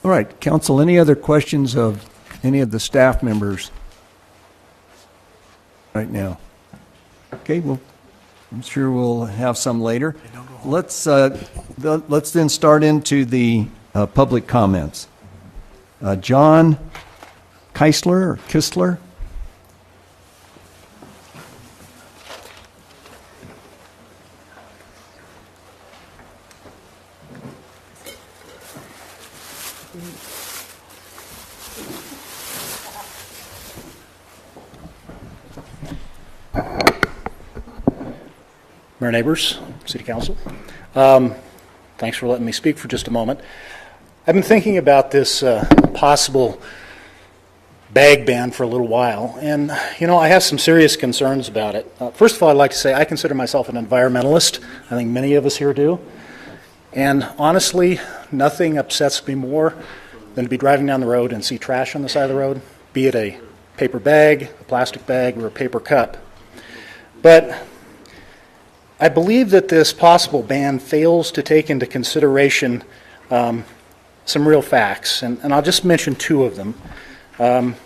All right, council, any other questions of any of the staff members right now? Okay, well, I'm sure we'll have some later. Let's then start into the public comments. John Kistler? Mayor Neighbors, City Council. Thanks for letting me speak for just a moment. I've been thinking about this possible bag ban for a little while, and I have some serious concerns about it. First of all, I'd like to say I consider myself an environmentalist. I think many of us here do. And honestly, nothing upsets me more than to be driving down the road and see trash on the side of the road, be it a paper bag, a plastic bag, or a paper cup. But I believe that this possible ban fails to take into consideration some real facts, and I'll just mention two of them.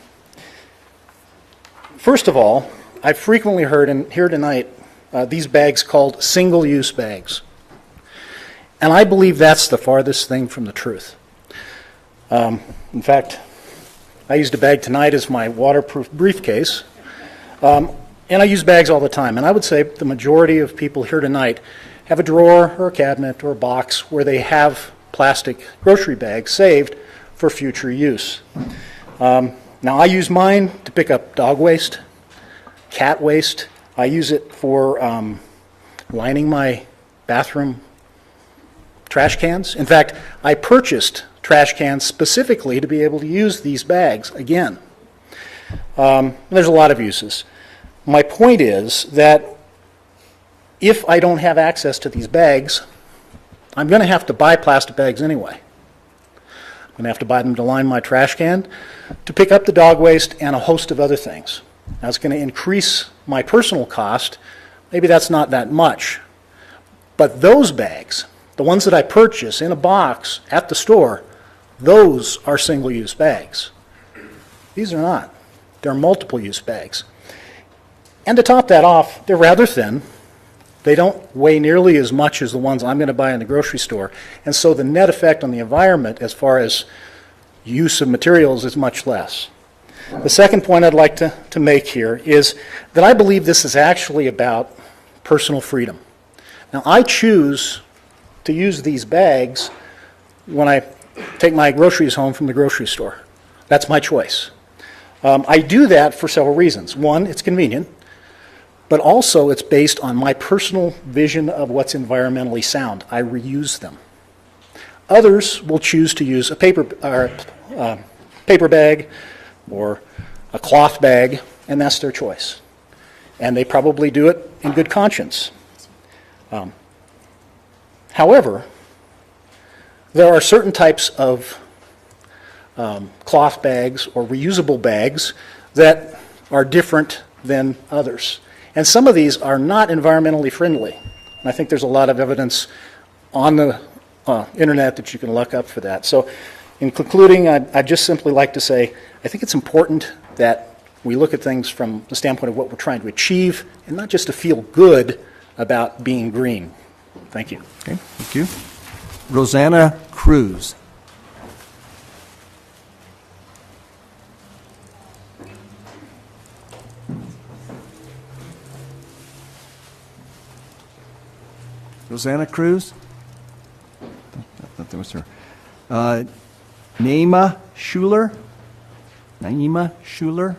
First of all, I've frequently heard, and here tonight, these bags called single-use bags. And I believe that's the farthest thing from the truth. In fact, I used a bag tonight as my waterproof briefcase. And I use bags all the time. And I would say the majority of people here tonight have a drawer or a cabinet or a box where they have plastic grocery bags saved for future use. Now, I use mine to pick up dog waste, cat waste. I use it for lining my bathroom trash cans. In fact, I purchased trash cans specifically to be able to use these bags again. There's a lot of uses. My point is that if I don't have access to these bags, I'm going to have to buy plastic bags anyway. I'm going to have to buy them to line my trash can, to pick up the dog waste, and a host of other things. Now, it's going to increase my personal cost. Maybe that's not that much. But those bags, the ones that I purchase in a box at the store, those are single-use bags. These are not. They're multiple-use bags. And to top that off, they're rather thin. They don't weigh nearly as much as the ones I'm going to buy in the grocery store. And so the net effect on the environment as far as use of materials is much less. The second point I'd like to make here is that I believe this is actually about personal freedom. Now, I choose to use these bags when I take my groceries home from the grocery store. That's my choice. I do that for several reasons. One, it's convenient. But also it's based on my personal vision of what's environmentally sound. I reuse them. Others will choose to use a paper bag or a cloth bag, and that's their choice. And they probably do it in good conscience. However, there are certain types of cloth bags or reusable bags that are different than others. And some of these are not environmentally friendly. And I think there's a lot of evidence on the internet that you can look up for that. So in concluding, I'd just simply like to say, I think it's important that we look at things from the standpoint of what we're trying to achieve and not just to feel good about being green. Thank you. Okay, thank you. Rosanna Cruz. Rosanna Cruz? I thought that was her. Naima Schuler? Naima Schuler?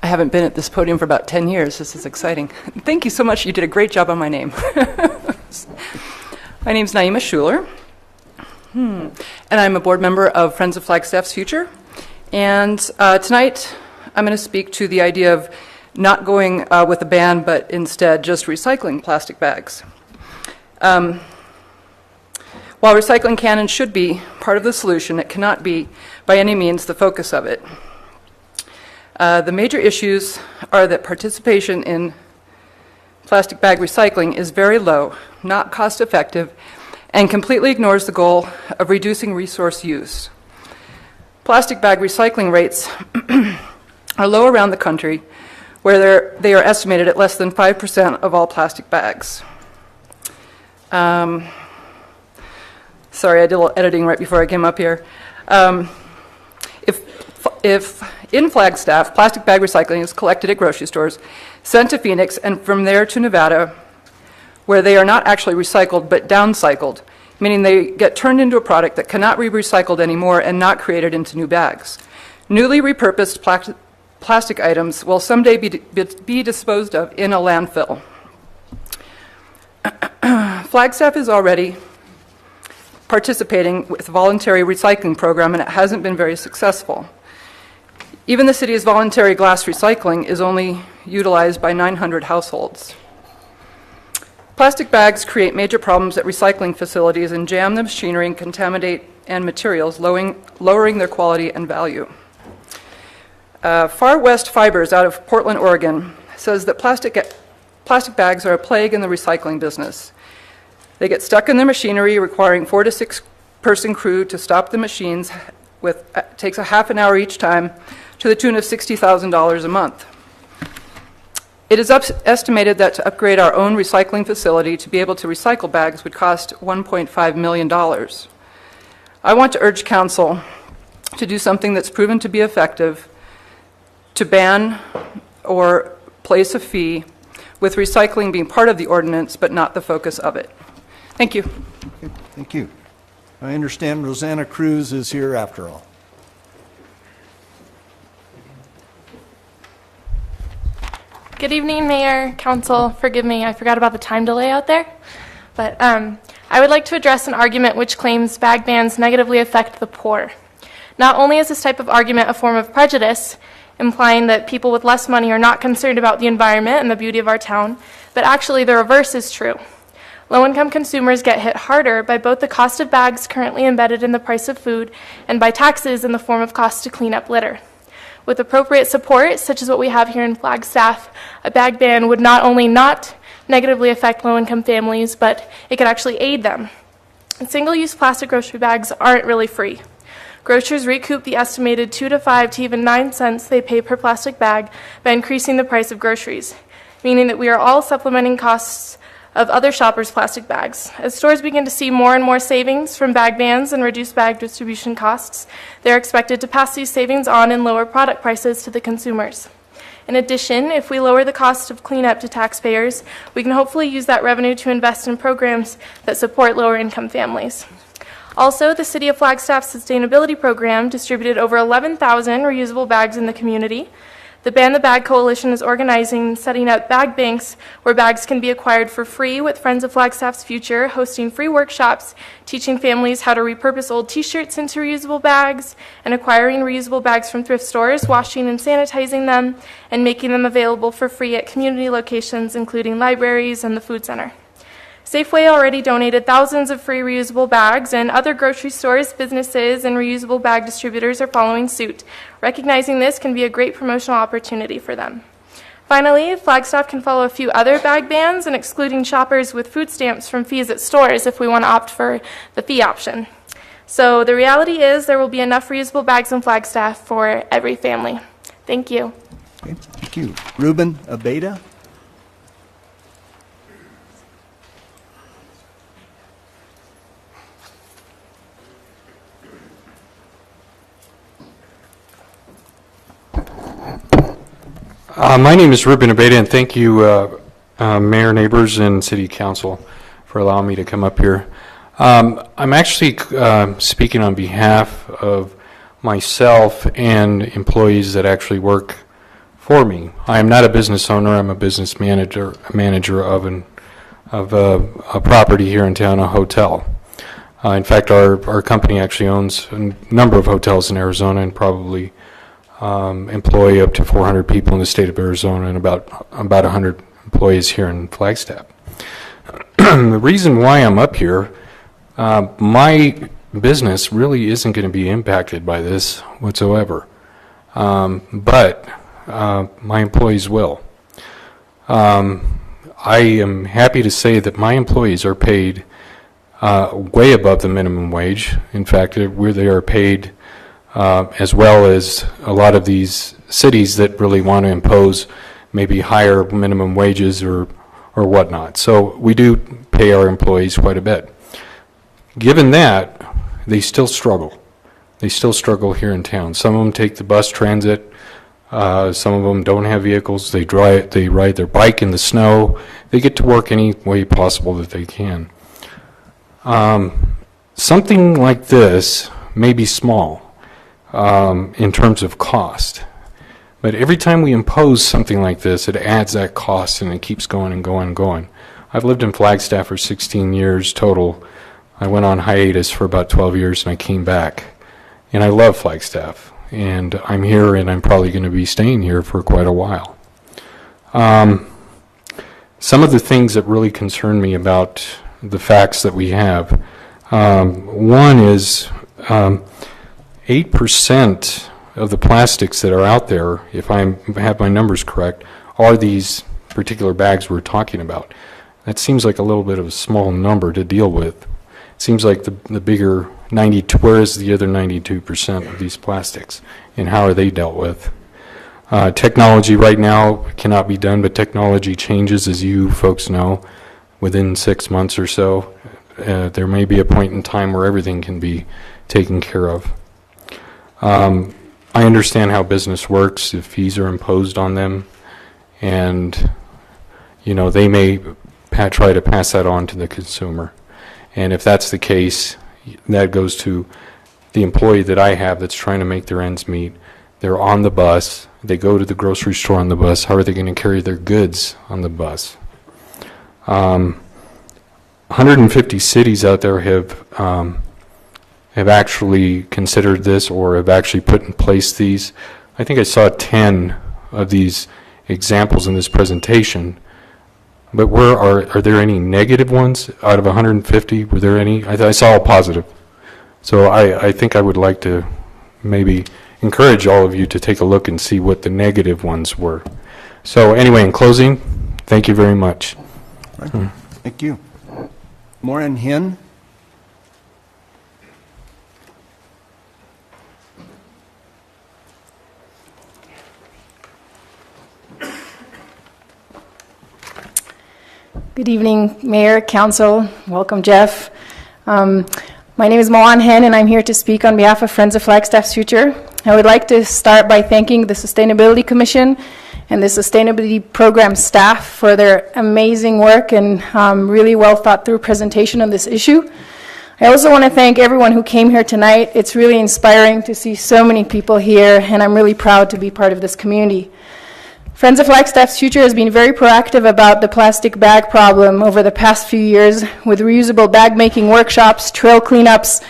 I haven't been at this podium for about 10 years. This is exciting. Thank you so much. You did a great job on my name. My name's Naima Schuler. And I'm a board member of Friends of Flagstaff's Future. And tonight, I'm going to speak to the idea of not going with a ban, but instead just recycling plastic bags. While recycling can and should be part of the solution, it cannot be by any means the focus of it. The major issues are that participation in plastic bag recycling is very low, not cost effective, and completely ignores the goal of reducing resource use. Plastic bag recycling rates are low around the country, where they are estimated at less than 5% of all plastic bags. Sorry, I did a little editing right before I came up here. If in Flagstaff, plastic bag recycling is collected at grocery stores, sent to Phoenix, and from there to Nevada, where they are not actually recycled but downcycled, meaning they get turned into a product that cannot be recycled anymore and not created into new bags. Newly repurposed plastic items will someday be disposed of in a landfill. Flagstaff is already participating with a voluntary recycling program, and it hasn't been very successful. Even the city's voluntary glass recycling is only utilized by 900 households. Plastic bags create major problems at recycling facilities and jam the machinery and contaminate and materials, lowering their quality and value. Far West Fibers out of Portland, Oregon, says that plastic bags are a plague in the recycling business. They get stuck in their machinery, requiring 4 to 6 person crew to stop the machines. Takes a half an hour each time, to the tune of $60,000 a month. It is estimated that to upgrade our own recycling facility to be able to recycle bags would cost $1.5 million. I want to urge council to do something that's proven to be effective, to ban or place a fee, with recycling being part of the ordinance but not the focus of it. Thank you. Okay, thank you. I understand Rosanna Cruz is here after all. Good evening, Mayor, Council. Forgive me, I forgot about the time delay out there. But I would like to address an argument which claims bag bans negatively affect the poor. Not only is this type of argument a form of prejudice, implying that people with less money are not concerned about the environment and the beauty of our town, but actually the reverse is true. Low-income consumers get hit harder by both the cost of bags currently embedded in the price of food and by taxes in the form of costs to clean up litter. With appropriate support, such as what we have here in Flagstaff, a bag ban would not only not negatively affect low-income families, but it could actually aid them. And single-use plastic grocery bags aren't really free. Grocers recoup the estimated 2 to 5 to even 9 cents they pay per plastic bag by increasing the price of groceries, meaning that we are all supplementing costs of other shoppers' plastic bags. As stores begin to see more and more savings from bag bans and reduced bag distribution costs, they are expected to pass these savings on and lower product prices to the consumers. In addition, if we lower the cost of cleanup to taxpayers, we can hopefully use that revenue to invest in programs that support lower-income families. Also, the City of Flagstaff Sustainability Program distributed over 11,000 reusable bags in the community. The Ban the Bag Coalition is organizing and setting up bag banks where bags can be acquired for free, with Friends of Flagstaff's Future hosting free workshops teaching families how to repurpose old t-shirts into reusable bags and acquiring reusable bags from thrift stores, washing and sanitizing them, and making them available for free at community locations including libraries and the food center. Safeway already donated thousands of free reusable bags, and other grocery stores, businesses, and reusable bag distributors are following suit. Recognizing this can be a great promotional opportunity for them. Finally, Flagstaff can follow a few other bag bans and excluding shoppers with food stamps from fees at stores if we want to opt for the fee option. So the reality is there will be enough reusable bags in Flagstaff for every family. Thank you. Okay, thank you. Ruben Abeda? My name is Ruben Abeda, and thank you, Mayor, neighbors, and City Council for allowing me to come up here. I'm actually speaking on behalf of myself and employees that actually work for me. I am not a business owner. I'm a business manager of a property here in town, a hotel. In fact, our company actually owns a number of hotels in Arizona and probably employ up to 400 people in the state of Arizona and about 100 employees here in Flagstaff. The reason why I'm up here, my business really isn't going to be impacted by this whatsoever. But my employees will. I am happy to say that my employees are paid way above the minimum wage. In fact, where they are paid as well as a lot of these cities that really want to impose maybe higher minimum wages or whatnot. So we do pay our employees quite a bit. Given that, they still struggle. They still struggle here in town. Some of them take the bus transit. Some of them don't have vehicles. They ride their bike in the snow. They get to work any way possible that they can. Something like this may be small in terms of cost. But every time we impose something like this, it adds that cost and it keeps going and going and going. I've lived in Flagstaff for 16 years total. I went on hiatus for about 12 years and I came back. And I love Flagstaff. And I'm here and I'm probably going to be staying here for quite a while. Some of the things that really concern me about the facts that we have, one is 8% of the plastics that are out there, if I have my numbers correct, are these particular bags we're talking about. That seems like a little bit of a small number to deal with. It seems like the bigger 92, where is the other 92% of these plastics, and how are they dealt with? Technology right now cannot be done, but technology changes, as you folks know, within 6 months or so. There may be a point in time where everything can be taken care of. I understand how business works. If fees are imposed on them, and they may try to pass that on to the consumer. And if that's the case, that goes to the employee that I have that's trying to make their ends meet. They're on the bus. They go to the grocery store on the bus. How are they going to carry their goods on the bus? 150 cities out there have actually considered this or have actually put in place these. I think I saw 10 of these examples in this presentation. But are there any negative ones out of 150? Were there any? I saw a positive. So I think I would like to maybe encourage all of you to take a look and see what the negative ones were. So anyway, in closing, thank you very much. Right. Thank you. Maureen Hinn. Good evening, Mayor, Council. Welcome, Jeff. My name is Moan Hen, and I'm here to speak on behalf of Friends of Flagstaff's Future. I would like to start by thanking the Sustainability Commission and the Sustainability Program staff for their amazing work and really well thought through presentation on this issue. I also want to thank everyone who came here tonight. It's really inspiring to see so many people here, and I'm really proud to be part of this community. Friends of Flagstaff's Future has been very proactive about the plastic bag problem over the past few years with reusable bag making workshops, trail cleanups,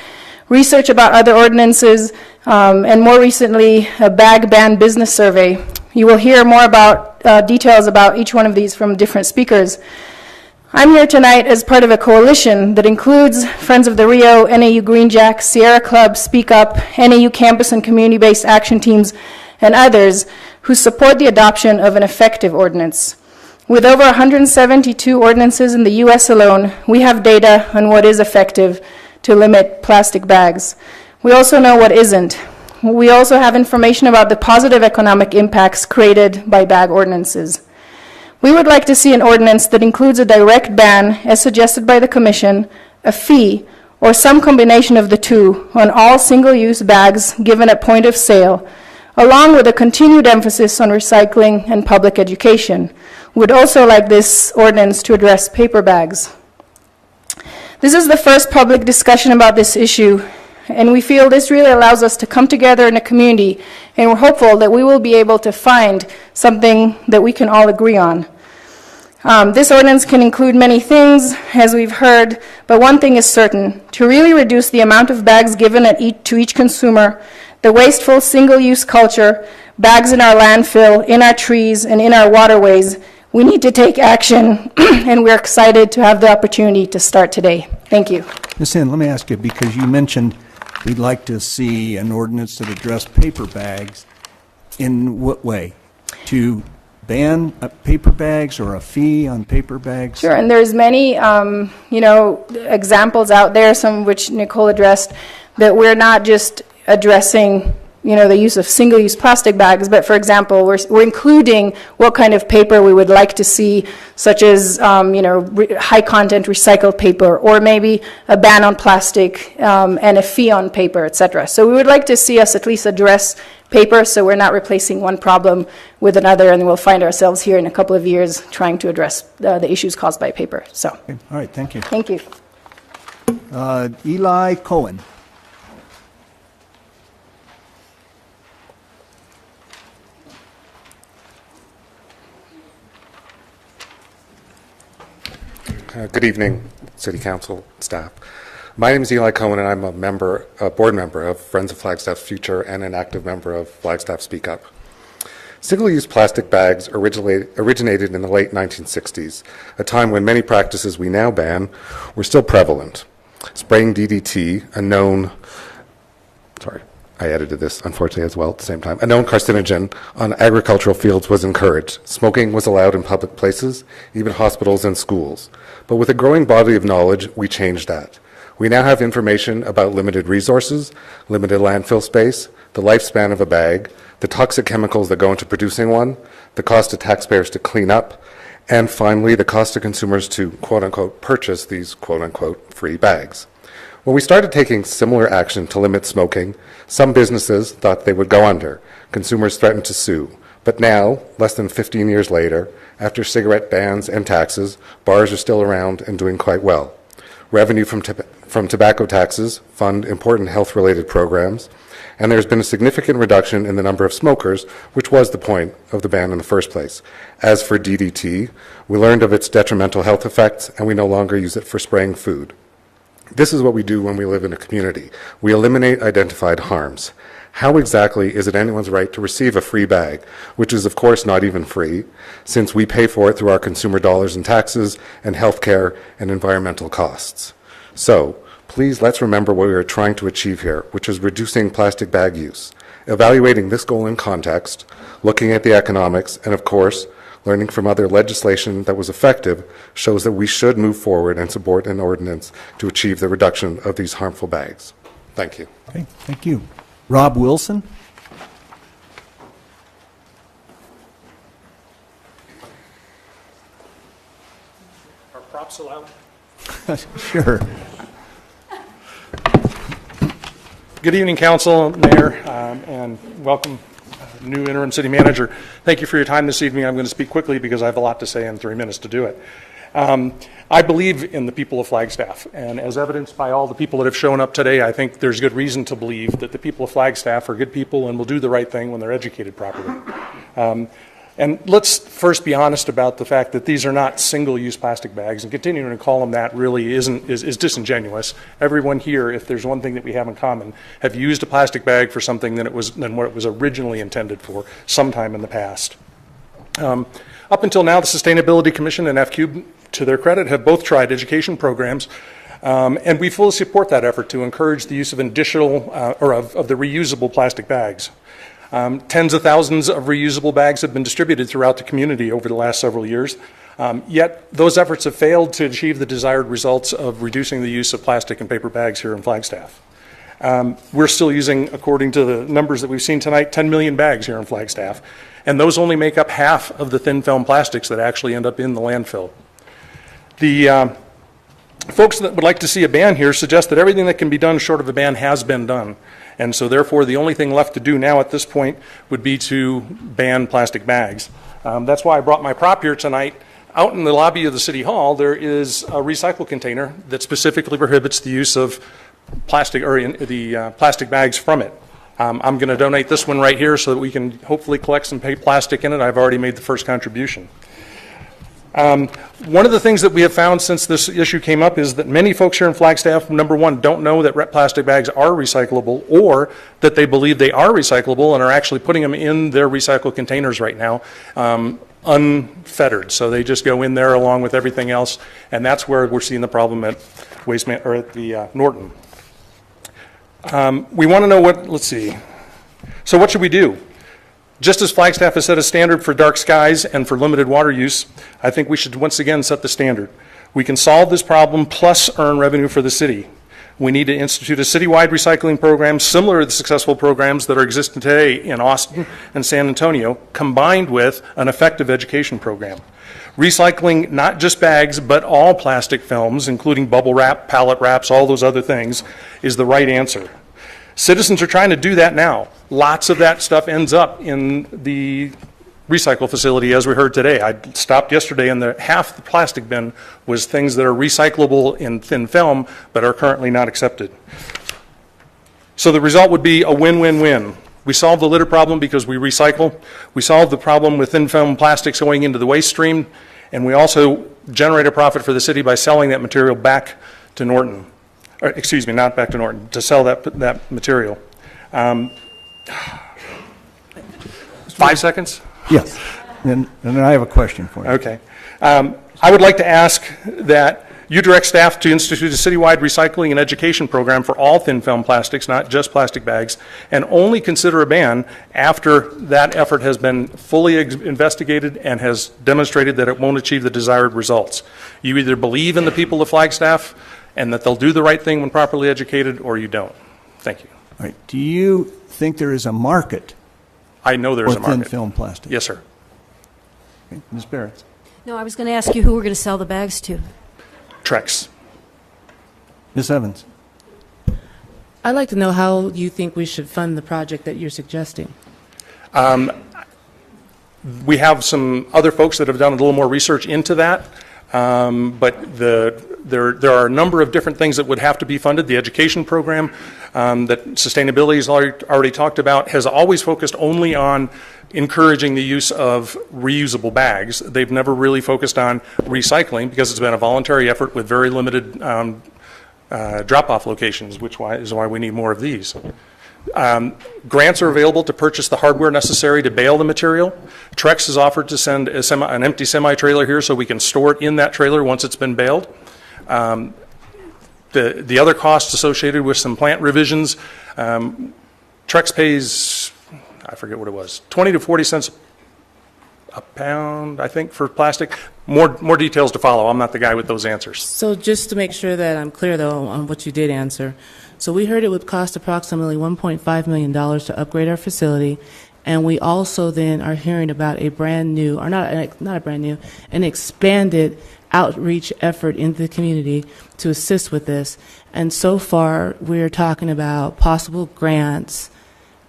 research about other ordinances, and more recently, a bag ban business survey. You will hear more about details about each one of these from different speakers. I'm here tonight as part of a coalition that includes Friends of the Rio, NAU Green Jack, Sierra Club, Speak Up, NAU campus and community-based action teams, and others who support the adoption of an effective ordinance. With over 172 ordinances in the U.S. alone, we have data on what is effective to limit plastic bags. We also know what isn't. We also have information about the positive economic impacts created by bag ordinances. We would like to see an ordinance that includes a direct ban, as suggested by the Commission, a fee, or some combination of the two on all single-use bags given at point of sale, along with a continued emphasis on recycling and public education. We'd also like this ordinance to address paper bags. This is the first public discussion about this issue, and we feel this really allows us to come together in a community, and we're hopeful that we will be able to find something that we can all agree on. This ordinance can include many things, as we've heard, but one thing is certain: to really reduce the amount of bags given to each consumer, the wasteful single-use culture, bags in our landfill, in our trees, and in our waterways, we need to take action, and we're excited to have the opportunity to start today. Thank you. Ms. Hinn, let me ask you, because you mentioned we'd like to see an ordinance that addressed paper bags. In what way? to ban paper bags or a fee on paper bags? Sure, and there's many, examples out there, some of which Nicole addressed, that we're not just addressing, the use of single-use plastic bags, but for example, we're including what kind of paper we would like to see, such as, high-content recycled paper, or maybe a ban on plastic and a fee on paper, etc. So we would like to see us at least address paper, so we're not replacing one problem with another, and we'll find ourselves here in a couple of years trying to address the issues caused by paper. So, Okay, all right, thank you. thank you. Eli Cohen. Good evening, City Council staff. My name is Eli Cohen, and I'm a board member of Friends of Flagstaff Future and an active member of Flagstaff Speak Up. Single-use plastic bags originated in the late 1960s, a time when many practices we now ban were still prevalent. Spraying DDT, I edited this, unfortunately, as well at the same time. A known carcinogen on agricultural fields was encouraged. Smoking was allowed in public places, even hospitals and schools. But with a growing body of knowledge, we changed that. We now have information about limited resources, limited landfill space, the lifespan of a bag, the toxic chemicals that go into producing one, the cost to taxpayers to clean up, and finally, the cost to consumers to, quote-unquote, purchase these, quote-unquote, free bags. When we started taking similar action to limit smoking, some businesses thought they would go under. Consumers threatened to sue. But now, less than 15 years later, after cigarette bans and taxes, bars are still around and doing quite well. Revenue from tobacco taxes fund important health-related programs, and there's been a significant reduction in the number of smokers, which was the point of the ban in the first place. As for DDT, we learned of its detrimental health effects, and we no longer use it for spraying food. This is what we do when we live in a community. We eliminate identified harms. How exactly is it anyone's right to receive a free bag, which is of course not even free, since we pay for it through our consumer dollars and taxes and healthcare and environmental costs? So, please let's remember what we are trying to achieve here, which is reducing plastic bag use, evaluating this goal in context, looking at the economics, and of course, learning from other legislation that was effective shows that we should move forward and support an ordinance to achieve the reduction of these harmful bags. Thank you. Okay, thank you. Rob Wilson? Are props allowed? Sure. Good evening, Council, Mayor, and welcome, new interim city manager. Thank you for your time this evening. I'm going to speak quickly because I have a lot to say in 3 minutes to do it. I believe in the people of Flagstaff, and as evidenced by all the people that have shown up today, I think there's good reason to believe that the people of Flagstaff are good people and will do the right thing when they're educated properly. And let's first be honest about the fact that these are not single-use plastic bags, and continuing to call them that really is disingenuous. Everyone here, if there's one thing that we have in common, have used a plastic bag for something than what it was originally intended for sometime in the past. Up until now, the Sustainability Commission and F-Cube, to their credit, have both tried education programs, and we fully support that effort to encourage the use of additional of the reusable plastic bags. Tens of thousands of reusable bags have been distributed throughout the community over the last several years, yet those efforts have failed to achieve the desired results of reducing the use of plastic and paper bags here in Flagstaff. We're still using, according to the numbers that we've seen tonight, 10 million bags here in Flagstaff, and those only make up half of the thin film plastics that actually end up in the landfill. The folks that would like to see a ban here suggest that everything that can be done short of a ban has been done. And so therefore, the only thing left to do now at this point would be to ban plastic bags. That's why I brought my prop here tonight. Out in the lobby of the City Hall, there is a recycle container that specifically prohibits the use of plastic or the plastic bags from it. I'm going to donate this one right here so that we can hopefully collect some plastic in it. I've already made the first contribution. One of the things that we have found since this issue came up is that many folks here in Flagstaff, number one, don't know that plastic bags are recyclable, or that they believe they are recyclable and are actually putting them in their recycle containers right now, unfettered. So they just go in there along with everything else, and that's where we're seeing the problem at Norton. We want to know let's see. So what should we do? Just as Flagstaff has set a standard for dark skies and for limited water use, I think we should once again set the standard. We can solve this problem plus earn revenue for the city. We need to institute a citywide recycling program similar to the successful programs that are existing today in Austin and San Antonio, combined with an effective education program. Recycling not just bags, but all plastic films, including bubble wrap, pallet wraps, all those other things, is the right answer. Citizens are trying to do that now. Lots of that stuff ends up in the recycle facility, as we heard today. I stopped yesterday, and half the plastic bin was things that are recyclable in thin film, but are currently not accepted. So the result would be a win-win-win. We solve the litter problem because we recycle. We solve the problem with thin film plastics going into the waste stream, and we also generate a profit for the city by selling that material back to Norton. Or, excuse me, not back to Norton, to sell that material. 5 seconds? Yes. And I have a question for you. Okay. I would like to ask that you direct staff to institute a citywide recycling and education program for all thin film plastics, not just plastic bags, and only consider a ban after that effort has been fully investigated and has demonstrated that it won't achieve the desired results. You either believe in the people of Flagstaff and that they'll do the right thing when properly educated, or you don't. Thank you. All right. Do you think there is a market I know there's for a market. thin film plastic? Yes, sir. Okay. Ms. Barrett? No, I was going to ask you who we're going to sell the bags to. Trex. Ms. Evans? I'd like to know how you think we should fund the project that you're suggesting. We have some other folks that have done a little more research into that, but there are a number of different things that would have to be funded. The education program that sustainability has already talked about has always focused only on encouraging the use of reusable bags. They've never really focused on recycling because it's been a voluntary effort with very limited drop-off locations, which is why we need more of these. Grants are available to purchase the hardware necessary to bale the material. Trex has offered to send an empty semi-trailer here so we can store it in that trailer once it's been baled. The other costs associated with some plant revisions, Trex pays, I forget what it was, 20 to 40 cents a pound, I think, for plastic. More details to follow. I'm not the guy with those answers. So just to make sure that I'm clear, though, on what you did answer. So we heard it would cost approximately $1.5 million to upgrade our facility, and we also then are hearing about a brand new, or not a brand new, an expanded outreach effort in the community to assist with this. And so far, we're talking about possible grants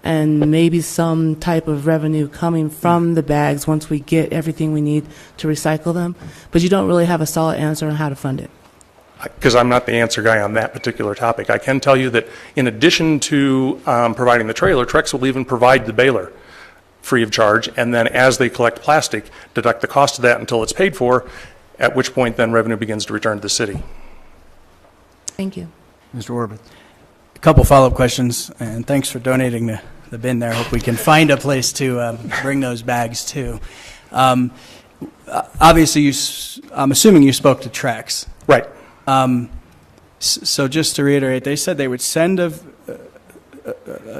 and maybe some type of revenue coming from the bags once we get everything we need to recycle them. But you don't really have a solid answer on how to fund it. Because I'm not the answer guy on that particular topic. I can tell you that in addition to providing the trailer, Trex will even provide the baler free of charge, and then as they collect plastic, deduct the cost of that until it's paid for, at which point then revenue begins to return to the city. Thank you. Mr. Orbit? A couple follow-up questions, and thanks for donating the bin there. Hope we can find a place to bring those bags to. Obviously, I'm assuming you spoke to Trex. Right. So just to reiterate, they said they would send a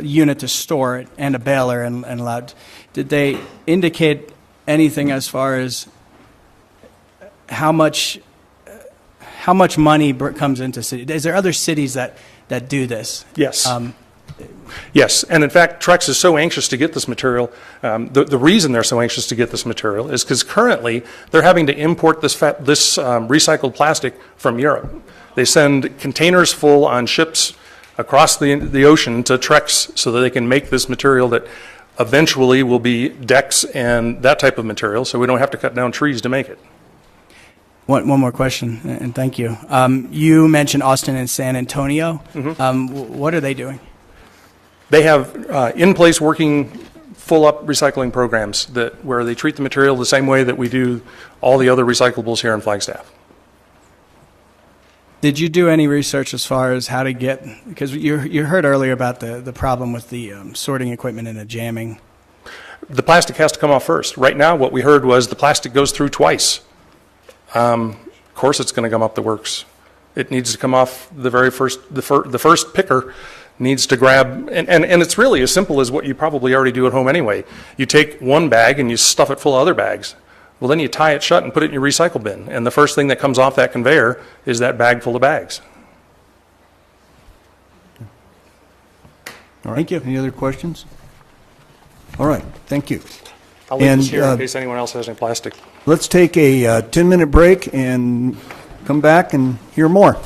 unit to store it and a baler and allowed. Did they indicate anything as far as how much money comes into city? Is there other cities that do this? Yes. Yes, and in fact, Trex is so anxious to get this material. The reason they're so anxious to get this material is because currently they're having to import this recycled plastic from Europe. They send containers full on ships across the ocean to Trex so that they can make this material that eventually will be decks and that type of material, so we don't have to cut down trees to make it. One more question, and thank you. You mentioned Austin and San Antonio. Mm-hmm. What are they doing? They have in-place working full-up recycling programs where they treat the material the same way that we do all the other recyclables here in Flagstaff. Did you do any research as far as how to get, because you heard earlier about the problem with the sorting equipment and the jamming? The plastic has to come off first. Right now, what we heard was the plastic goes through twice. Of course it's going to come up the works. It needs to come off the very first, the first picker needs to grab, and it's really as simple as what you probably already do at home anyway. You take one bag and you stuff it full of other bags. Well, then you tie it shut and put it in your recycle bin. And the first thing that comes off that conveyor is that bag full of bags. All right. Thank you. Any other questions? All right, thank you. I'll leave this And, here in case anyone else has any plastic. Let's take a 10-minute break and come back and hear more.